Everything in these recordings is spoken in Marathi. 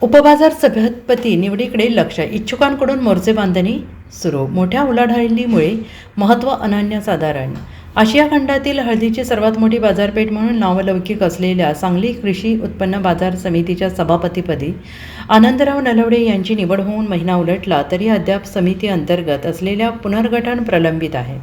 उपबाजार सभापती निवडीकडे लक्ष, इच्छुकांकडून मोर्चे बांधणी सुरू. मोठ्या उलाढालीमुळे महत्त्व अनन्यसाधारण. आशिया खंडातील हळदीची सर्वात मोठी बाजारपेठ म्हणून नावलौकिक असलेल्या सांगली कृषी उत्पन्न बाजार समितीच्या सभापतीपदी आनंदराव नलवडे यांची निवड होऊन महिना उलटला तरी अद्याप समिती अंतर्गत असलेल्या पुनर्गठन प्रलंबित आहे.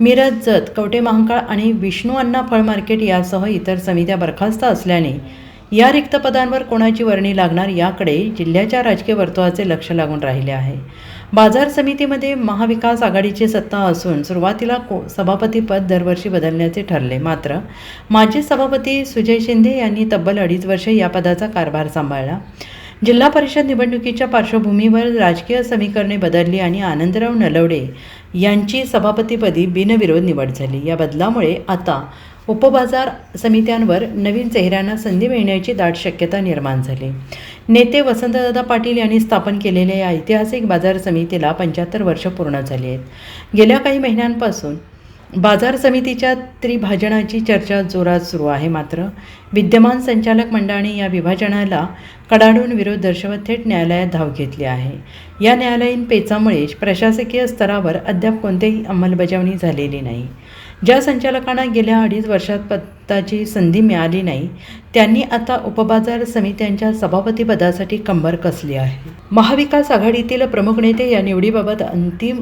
मिरज, जत, कवठे महांकाळ आणि विष्णू अण्णा फळ मार्केट यासह इतर समित्या बरखास्त असल्याने या रिक्त पदांवर कोणाची वर्णी लागणार याकडे जिल्ह्याच्या राजकीय वर्तुळाचे लक्ष लागून राहिले आहे. बाजार समितीमध्ये महाविकास आघाडीची सत्ता असून सुरुवातीला सभापतीपद दरवर्षी बदलण्याचे ठरले. मात्र माजी सभापती सुजय शिंदे यांनी तब्बल 2.5 वर्षे या पदाचा कारभार सांभाळला. जिल्हा परिषद निवडणुकीच्या पार्श्वभूमीवर राजकीय समीकरणे बदलली आणि आनंदराव नलवडे यांची सभापतीपदी बिनविरोध निवड झाली. या बदलामुळे आता उपबाजार समित्यांवर नवीन चेहऱ्यांना संधी मिळण्याची दाट शक्यता निर्माण झाली. नेते वसंतदादा पाटील यांनी स्थापन केलेल्या या ऐतिहासिक बाजार समितीला 75 वर्ष पूर्ण झाली आहेत. गेल्या काही महिन्यांपासून बाजार समितीच्या त्रिभाजनाची चर्चा जोरात सुरू आहे. मात्र विद्यमान संचालक मंडळाने या विभाजनाला कडाडून विरोध दर्शवत थेट न्यायालयात धाव घेतली आहे. या न्यायालयीन पेचामुळे प्रशासकीय स्तरावर अद्याप कोणतीही अंमलबजावणी झालेली नाही. ज्या संचालकांना गेल्या 2.5 वर्षात पदाची संधी मिळाली नाही त्यांनी आता उपबाजार समित्यांच्या सभापतीपदासाठी कंबर कसली आहे. महाविकास आघाडीतील प्रमुख नेते या निवडीबाबत अंतिम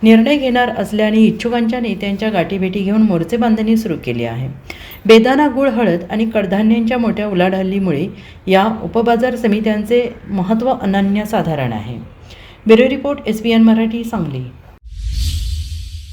निर्णय घेणार असल्याने इच्छुकांच्या नेत्यांच्या गाठीभेटी घेऊन मोर्चे बांधणी सुरू केली आहे. बेदाणा, गूळ, हळद आणि कडधान्यांच्या मोठ्या उलाढालीमुळे या उपबाजार समित्यांचे महत्त्व अनन्यसाधारण आहे. Bureau report, SBN Marathi, Sangli.